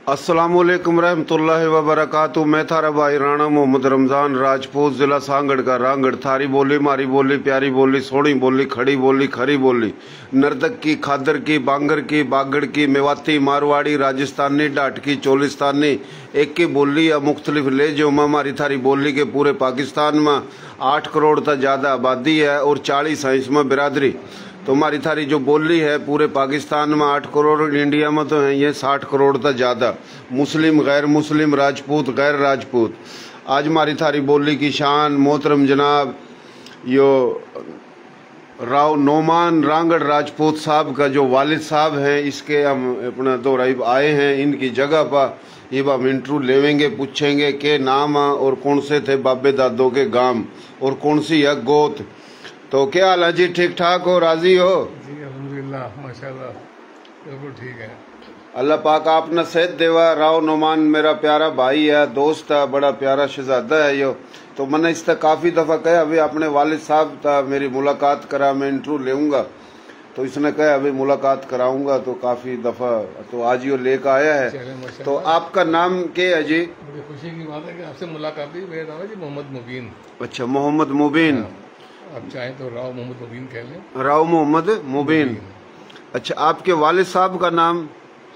अस्सलामुअलैकुम रहमतुल्लाहि व बरकातुहू। मैं थारा भाई राणा मोहम्मद रमजान राजपूत, जिला सांगड़ का रांगड़। थारी बोली मारी बोली, प्यारी बोली, सोहनी बोली, खड़ी बोली, खरी बोली, नर्दक की, खादर की, बांगर की, बागड़ की, मेवाती, मारवाड़ी, राजस्थानी, डाटकी, चोलिस्तानी, एक की बोली या मुख्तलिफ ले जो हमारी थारी बोली के पूरे पाकिस्तान में 8 करोड़ तक ज़्यादा आबादी है और 40 है इसमें बिरादरी। तो हमारी थारी जो बोली है पूरे पाकिस्तान में 8 करोड़, इंडिया में तो है ये 60 करोड़ तक ज़्यादा, मुस्लिम, गैर मुस्लिम, राजपूत, गैर राजपूत। आज हमारी थारी बोली की शान मोहतरम जनाब यो राव नोमान रांगड़ राजपूत साहब का जो वालिद साहब हैं, इसके हम अपना दोराइब आए हैं इनकी जगह पर। ये हम इंटरव्यू लेवेंगे, पूछेंगे के नाम और कौन से थे बाबे दादों के गांव और कौन सी है गोत। तो क्या हाल है जी, ठीक ठाक हो, राजी हो? जी अल्हम्दुलिल्लाह, माशाल्लाह, बिल्कुल ठीक है। अल्लाह पाक आपने सेहत देवा। राव नोमान मेरा प्यारा भाई है, दोस्त है, बड़ा प्यारा शहजादा है यो। तो मैंने इस तक काफ़ी दफ़ा कहा अभी अपने वालिद साहब था मेरी मुलाकात करा, मैं इंटरव्यू लेऊंगा। तो इसने कहा अभी मुलाकात कराऊंगा, तो काफ़ी दफ़ा तो आज यो लेकर आया है। तो आपका नाम क्या है जी? मुझे खुशी की बात है कि आपसे मुलाकात हुई। मेरा नाम है जी मोहम्मद मुबीन। अच्छा, मोहम्मद मुबीन। आप चाहें तो राव मोहम्मद मुबीन कह लें। राव मोहम्मद मुबीन। अच्छा, आपके वालिद साहब का नाम?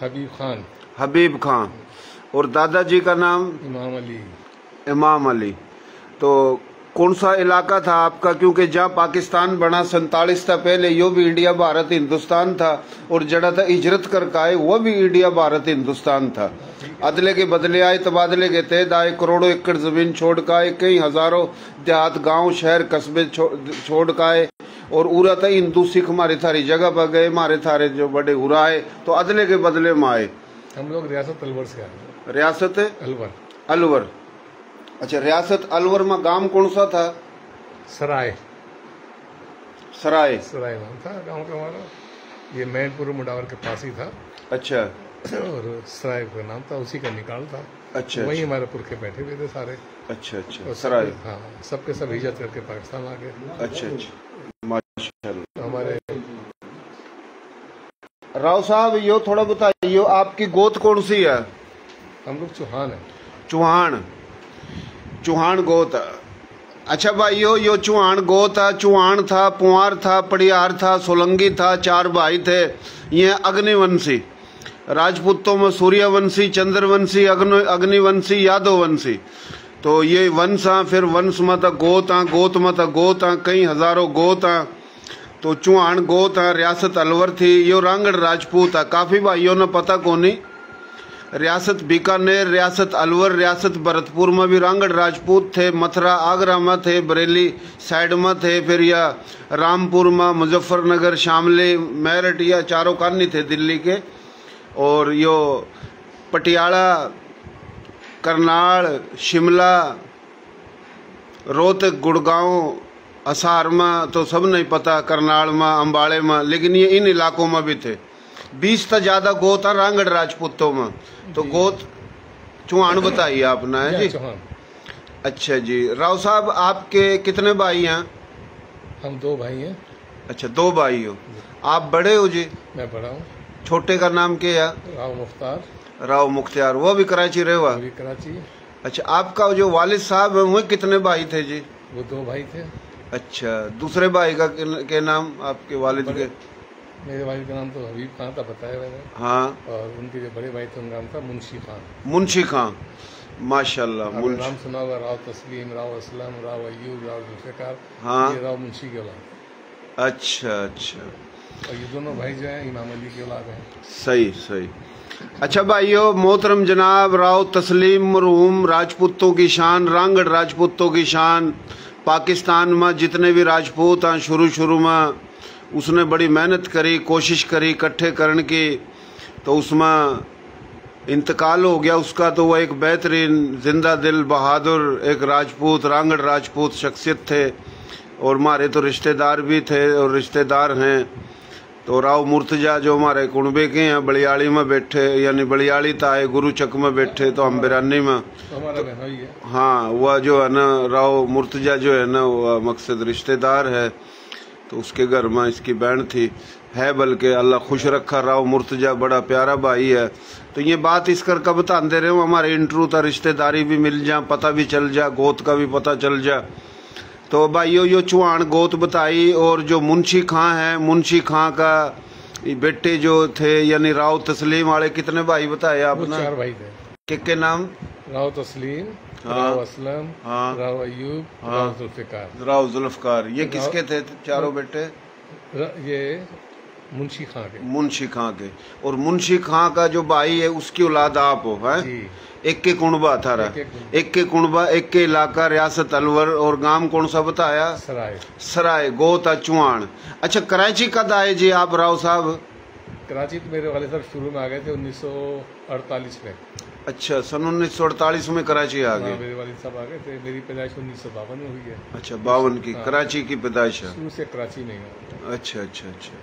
हबीब खान। हबीब खान। और दादाजी का नाम? इमाम अली। इमाम अली। तो कौन सा इलाका था आपका? क्योंकि जहाँ पाकिस्तान बना 47 था पहले यो भी इंडिया भारत हिंदुस्तान था, और जड़ा था हिजरत करके आए वो भी इंडिया भारत हिंदुस्तान था। अदले के बदले आए, तबादले के तहत आए, करोड़ों एकड़ जमीन छोड़ कर आए, कई हजारों देहात, गांव, शहर, कस्बे छोड़ कर आए, और उरा था हिंदू सिख हमारे थारी जगह पर गए, हमारे थारे जो बड़े उरा आए, तो अदले के बदले में आए। हम लोग रियासत अलवर से आए। रियासत अलवर। अलवर। अच्छा, रियासत अलवर में गांव कौन सा था? सराय। सराय। सराय नाम था गांव का हमारा। ये मैनपुर मुडावर के पास ही था। अच्छा। और सराय का नाम था, उसी का निकाल था। अच्छा। वहीं हमारे पुरखे बैठे हुए थे सारे। अच्छा अच्छा। सराय। हाँ, सबके सब हिजरत करके पाकिस्तान आ गए। अच्छा अच्छा, माशाल्लाह। हमारे राव साहब यो थोड़ा बताइए, आपकी गोत कौन सी है? हम लोग चौहान है। चौहान। चौहान गोत। अच्छा भाइयों, यो चौहान गोत है। चौहान था, पुआर था, पड़ियार था, सोलंगी था, 4 भाई थे। ये अग्निवंशी, राजपूतों में सूर्यवंशी, चंद्रवंशी, अग्निवंशी, यादववंशी। तो ये वंश हैं। फिर वंश में तो गोत हैं, गोत में तो गोत हैं, कई हजारों गोत हैं। तो चौहान गोत है, रियासत अलवर थी। यो रांगड़ राजपूत है। काफ़ी भाइयों ने पता कोनी, रियासत बीकानेर, रियासत अलवर, रियासत भरतपुर में भी रांगड़ राजपूत थे। मथुरा, आगरा में थे, बरेली साइड में थे, फिर या रामपुर में, मुजफ्फरनगर, शामली, मेरठ, या चारों कानी थे दिल्ली के। और यो पटियाला, करनाल, शिमला, रोहतक, गुड़गांव, असार में तो सब नहीं पता, करनाल में, अम्बाड़े में, लेकिन ये इन इलाकों में भी थे। 20 से ज्यादा गोत है रांगड़ राजपूतों में। तो गोत चौहान बताइए आपने, है जी? चौहान। अच्छा जी। राव साहब, आपके कितने भाई हैं? हम 2 भाई हैं। अच्छा, 2 भाई हो। आप बड़े हो जी? मैं बड़ा हूँ। छोटे का नाम क्या है? राव मुख्तार। राव मुख्तार। वो भी कराची रहे हुआ? कराची। अच्छा, आपका जो वालिद साहब है वो कितने भाई थे जी? वो 2 भाई थे। अच्छा, दूसरे भाई का के नाम आपके वालिद के? मेरे भाई का नाम तो हबीब खान था, बताया मैंने। हाँ। और उनके जो बड़े भाई थे उनका नाम था मुंशी खान। मुंशी खान, माशाल्लाह। नाम सुना होगा, राव तस्लीम, राव असलम, राव अयूब, राव जुल्फ़िकार। हाँ। ये राव मुंशी के औलाद। अच्छा अच्छा। और ये दोनों भाई जो हैं इमाम अली के औलाद हैं। सही सही। अच्छा भाइयों, मोहतरम जनाब राव तस्लीम मरहूम राजपूतों की शान, रांगड़ राजपूतों की शान। पाकिस्तान में जितने भी राजपूत हैं, शुरू में उसने बड़ी मेहनत करी, कोशिश करी इकट्ठे करने की। तो उसमें इंतकाल हो गया उसका। तो वह एक बेहतरीन, जिंदा दिल, बहादुर एक राजपूत, रांगड़ राजपूत शख्सियत थे। और हमारे तो रिश्तेदार भी थे और रिश्तेदार हैं। तो राव मुर्तजा जो हमारे कुणबे के हैं, बलियाड़ी में बैठे, यानी बलियाड़ी ताए गुरुचक में बैठे, तो हम बिरानी में। तो हमारा बहनोई है। हाँ, वह जो है ना राव मुर्तजा जो है ना, वह मकसद रिश्तेदार है। तो उसके घर में इसकी बहन थी। है, बल्कि अल्लाह खुश रखा। राव मुर्तजा बड़ा प्यारा भाई है। तो ये बात इस कर कब बताते रहे हमारे इंटरव्यू था, रिश्तेदारी भी मिल जा, पता भी चल जा, गोत का भी पता चल जा। तो भाइयों यो चौहान गोत बताई। और जो मुंशी खां है, मुंशी खां का बेटे जो थे यानी राव तस्लीम वाले, कितने भाई बताए आपने? 4 भाई थे। के नाम? राव तस्लीम, हाँ, राव असलम, हाँ, राव अयूब, हाँ, राव जुल्फिकार। राव जुल्फकार। ये किसके थे चारों बेटे? ये मुंशी खां के। मुंशी खां के। और मुंशी खां का जो भाई है उसकी औलाद आप हो, है? एक के कुंबा था, एक के कुंबा, एक के इलाका रियासत अलवर। और गांव कौन सा बताया? सराय। सराय, गोता चुआन। अच्छा, कराची कद आए जी आप राव साहब? कराची तो मेरे वाले साहब शुरू में आ गए थे 1948 में। अच्छा, सन 1948 में कराची आ गए? मेरे वाले साहब आ गए थे। मेरी पैदाइश 1952 में हुई है। अच्छा, 52 की कराची की पैदाइश है। शुरू से कराची में है। अच्छा अच्छा अच्छा।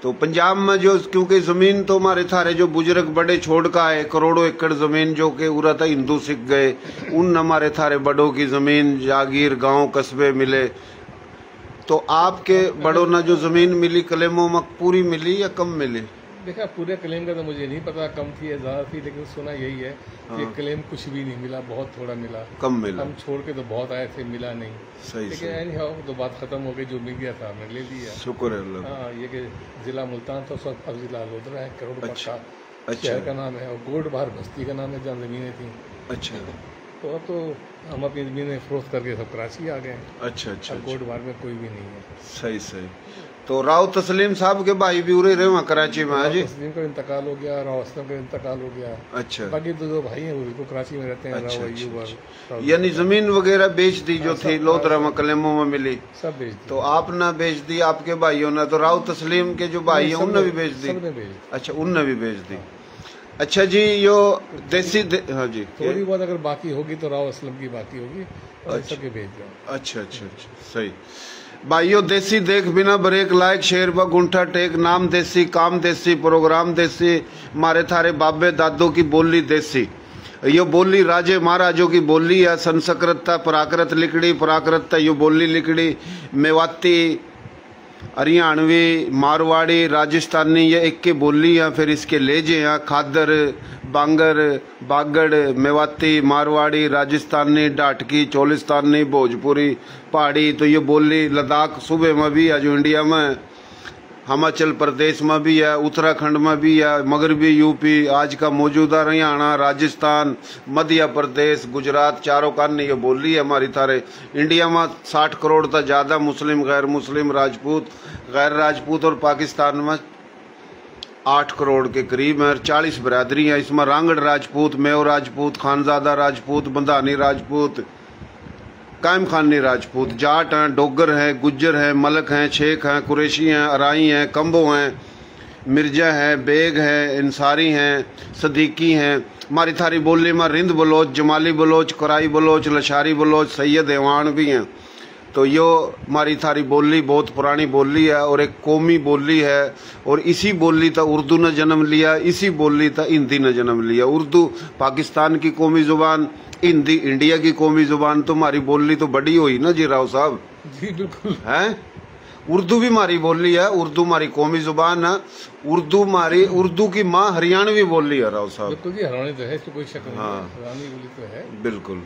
तो पंजाब में जो, क्योंकि जमीन तो हमारे थारे जो बुजुर्ग बड़े छोड़ का है, करोड़ों एकड़ जमीन जो कि उरा था हिंदू सिख गए, उन हमारे थारे बड़ों की जमीन, जागीर, गांव, कस्बे मिले। तो आपके बड़ों ने जो जमीन मिली कलेमों में पूरी मिली या कम मिली? देखा, पूरे क्लेम का तो मुझे नहीं पता, कम थी या ज्यादा थी, लेकिन सुना यही है कि क्लेम कुछ भी नहीं मिला, बहुत थोड़ा मिला, कम मिला। हम छोड़ के तो बहुत आए थे, मिला नहीं। सही, लेकिन एनी हाउ तो बात खत्म हो गई, जो मिल गया था हमने ले लिया। शुक्र है अल्लाह। हाँ, ये कि जिला मुल्तान था, अब जिला लोधरा है, करोड़ अच्छा, शहर का नाम है, और गोड बाहर बस्ती का नाम है जहाँ जमीनें थी। अच्छा, तो अब तो हम अपनी जमीनें फरोख्त करके सब कराची आ गए। अच्छा अच्छा। गोड बाहर में कोई भी नहीं है। सही सही। तो राव तस्लीम साहब के भाई भी उरे रहे वहाँ कराची में? जी, तस्लीम का इंतकाल हो गया, राव असलम का इंतकाल हो गया। अच्छा। बाकी दो भाई हैं, वो भी कराची में रहते हैं। अच्छा, राव अयूब और यानी जमीन वगैरह बेच दी जो थी लोधरा में कलेमों में मिली, सब बेच दी। तो आपने बेच दी, आपके भाइयों ने? तो राव तस्लीम के जो भाई हैं उनने भी बेच दी? सबने बेच दी। अच्छा, उनने भी बेच दी। अच्छा जी, यो देसी हाँ जी, थोड़ी बहुत अगर बाकी होगी तो राव असलम की बाकी होगी, और सबके बेच दो। अच्छा अच्छा अच्छा, सही। भाइयों, देसी देख बिना ब्रेक लायक, शेर व गुंठा टेक, नाम देसी, काम देसी, प्रोग्राम देसी, मारे थारे बाबे दादों की बोली देसी। यो बोली राजे महाराजों की बोली है। संस्कृतता प्राकृत लिखड़ी, प्राकृतता यो बोली लिखड़ी। मेवाती, हरियाणवी, मारवाड़ी, राजस्थानी, ये एक के बोली है। फिर इसके लेजे हैं खादर, बांगर, बागड़, मेवाती, मारवाड़ी, राजस्थानी, डाटकी, चोलिस्तानी, भोजपुरी, पहाड़ी। तो ये बोली लद्दाख सूबे में भी है, जो इंडिया में, हिमाचल प्रदेश में भी है, उत्तराखंड में भी है, मगरबी यूपी, आज का मौजूदा हरियाणा, राजस्थान, मध्य प्रदेश, गुजरात, चारों कान ये बोली है हमारी थारे। इंडिया में 60 करोड़ तक ज्यादा मुस्लिम, गैर मुस्लिम, राजपूत, गैर राजपूत, और पाकिस्तान में 8 करोड़ के करीब है। 40 बरादरी हैं इसमें, रांगड़ राजपूत, मेव राजपूत, खानजादा राजपूत, बंधानी राजपूत, कायम खानी राजपूत, जाट हैं, डोगर हैं, गुज्जर हैं, मलक हैं, शेख हैं, कुरैशी हैं, अराई हैं, कंबो हैं, मिर्जा हैं, बेग हैं, इंसारी हैं, सदीकी हैं। हमारी थारी बोली में रिंद बलोच, जमाली बलोच, कराई बलोच, लशारी बलोच, सैयद एवान भी हैं। तो यो हमारी थारी बोली बहुत पुरानी बोली है और एक कौमी बोली है। और इसी बोली था उर्दू ने जन्म लिया, इसी बोली था हिंदी ने जन्म लिया। उर्दू पाकिस्तान की कौमी जुबान, हिंदी इंडिया की कौमी जुबान। तो हमारी बोली तो बड़ी हुई ना जी राव साहब? जी बिल्कुल है। उर्दू भी हमारी बोली है, उर्दू हमारी कौमी जुबान है। उर्दू की माँ हरियाणवी बोली है राव साहब। बिल्कुल जी, हरियाणवी तो है, इसमें कोई शक नहीं। हाँ, हरियाणवी बोली तो है बिल्कुल।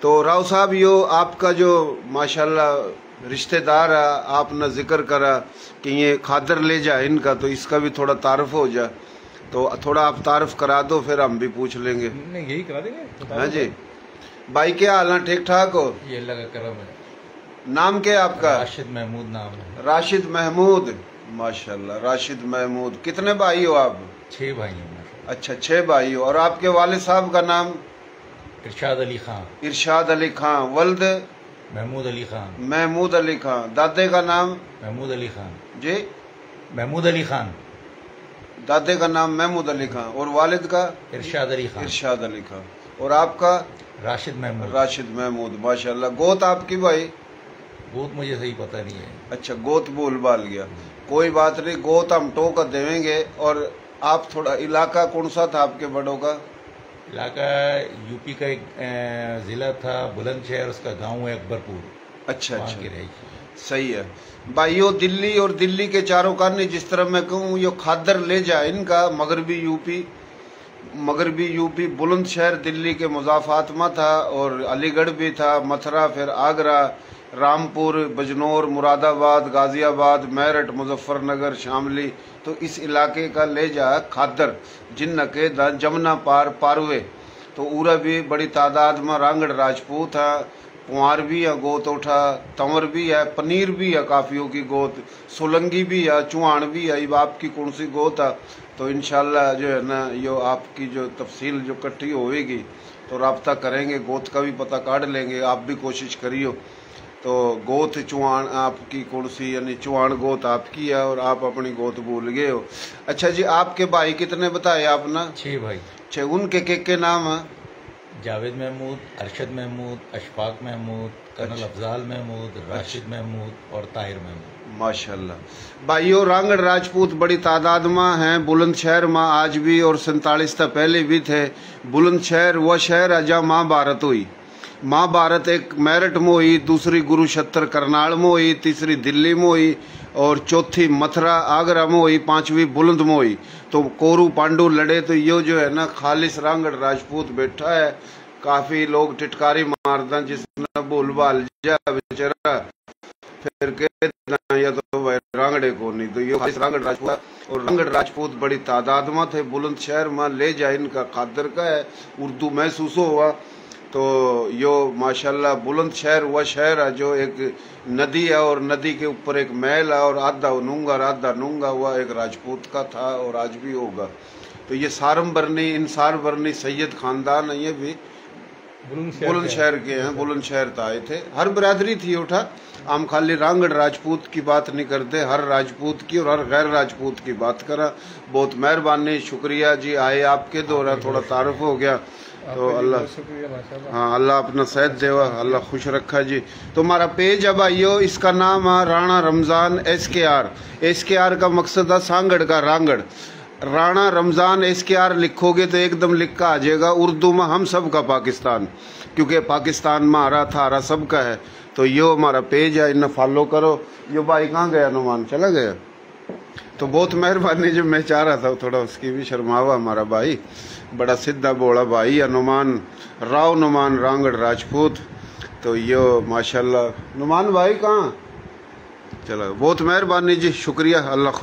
तो राव साहब, यो आपका जो माशाल्लाह रिश्तेदार है, आपने जिक्र करा कि ये खादर ले जाए इनका, तो इसका भी थोड़ा तारुफ हो जाए। तो थोड़ा आप तारुफ करा दो, फिर हम भी पूछ लेंगे। नहीं, यही करा देंगे। हाँ जी। भाई क्या हाल है, ठीक ठाक हो? ये लगा करम है। नाम क्या है आपका? राशिद महमूद नाम है। राशिद महमूद, माशाल्लाह राशिद महमूद। कितने भाई हो आप? 6 भाई हैं। अच्छा, 6 भाई हो। और आपके वालिद साहब का नाम? इरशाद अली खान। इरशाद अली खान। वल्द? महमूद अली खान। महमूद अली खान। दादे का नाम? महमूद अली खान जी। महमूद अली खान। दादे का नाम महमूद अली खान। और वालिद का? इरशाद अली खान। इरशाद अली खान। और आपका? राशिद महमूद। राशिद महमूद, माशाल्लाह। गोत आपकी भाई? गोत मुझे सही पता नहीं है। अच्छा, गोत भूल भाल गया, कोई बात नहीं, गोत हम टोकर देवेंगे। और आप थोड़ा, इलाका कौन सा था आपके बड़ों का? इलाका यूपी का एक जिला था बुलंदशहर, उसका गांव है अकबरपुर। अच्छा वहाँ अच्छा, की रही। सही है भाइयों। दिल्ली और दिल्ली के चारों कानी, जिस तरह मैं कहूँ यो खादर ले जाए इनका मगरबी यूपी बुलंदशहर दिल्ली के मुजाफात में था, और अलीगढ़ भी था, मथुरा, फिर आगरा, रामपुर, बिजनौर, मुरादाबाद, गाजियाबाद, मेरठ, मुजफ्फरनगर, शामली। तो इस इलाके का ले जा खादर जिन के जमुना पार पारवे। तो उरा भी बड़ी तादाद में रांगड़ राजपूत है, कुंवार भी है, गोत उठा, तंवर भी है, पनीर भी है काफियों की गोत, सोलंगी भी है, चुहान भी है। अब आपकी कौन सी गोत है? तो इंशाल्लाह जो है ना, यो आपकी जो तफसील जो इकट्ठी होएगी तो राब्ता करेंगे, गोत का भी पता काट लेंगे। आप भी कोशिश करियो। तो गोत चुहान आपकी कौन सी, यानी चुहान गोत आपकी है और आप अपनी गोत भूल गए हो। अच्छा जी, आपके भाई कितने बताए आपने? 6 भाई। 6। उनके के नाम है? जावेद महमूद, अरशद महमूद, अशफाक महमूद, कर्नल अफजाल महमूद, राशिद महमूद और ताहिर महमूद। माशाल्लाह भाइयों, रांगड़ राजपूत बड़ी तादाद में हैं बुलंदशहर में आज भी, और 47 तक पहले भी थे। बुलंदशहर वह शहर है जहाँ महाभारत हुई। महाभारत एक मेरठ में हुई, दूसरी कुरुक्षेत्र करनाल में हुई, तीसरी दिल्ली में हुई, और चौथी मथुरा आगरा में हुई, 5वीं बुलंद में हुई। तो कोरू पांडु लड़े। तो यो जो है ना खालिश रांगड़ राजपूत बैठा है। काफी लोग टिटकारी मारदा, जिसने भूल भाल जा बेचारा फिर कहता या तो वह रांगड़े को नहीं। तो ये खालिश रांगड़ राजपूत, और रांगड़ राजपूत बड़ी तादाद में थे बुलंदशहर में। ले जा इनका खादर का है, उर्दू महसूस हुआ। तो यो माशाल्लाह बुलंदशहर वह शहर है जो एक नदी है, और नदी के ऊपर एक महल है, और आधा नूंगा हुआ एक राजपूत का था और आज भी होगा। तो ये सारम बरनी, इंसार बरनी सैयद खानदान है, ये भी बुलंदशहर के हैं। बुलंदशहर आए थे, हर बरादरी थी उठा। हम खाली रांगड़ राजपूत की बात नहीं करते, हर राजपूत की और हर गैर राजपूत की बात करा। बहुत मेहरबानी, शुक्रिया जी, आए आपके द्वारा थोड़ा तारुफ हो गया। तो अल्लाह, हाँ अल्लाह अपना सेहत देवा, अल्लाह खुश रखा जी। तो हमारा पेज है भाइयों, इसका नाम है राणा रमजान SKR। SKR का मकसद है सांगड़ का रांगड़। राणा रमजान SKR लिखोगे तो एकदम लिख का आ जाएगा उर्दू में हम सब का पाकिस्तान, क्योंकि पाकिस्तान में हरा थारा सबका है। तो यो हमारा पेज है, इन्हें फॉलो करो। यो भाई कहाँ गया? नुमान चला गया। तो बहुत मेहरबानी, जो मैं चाह रहा था थोड़ा उसकी भी शर्मावा। हमारा भाई बड़ा सीधा बोला भाई, नुमान राव, नुमान रांगड़ राजपूत। तो यो माशाल्लाह। नुमान भाई कहाँ चला? बहुत मेहरबानी जी, शुक्रिया, अल्लाह खुश।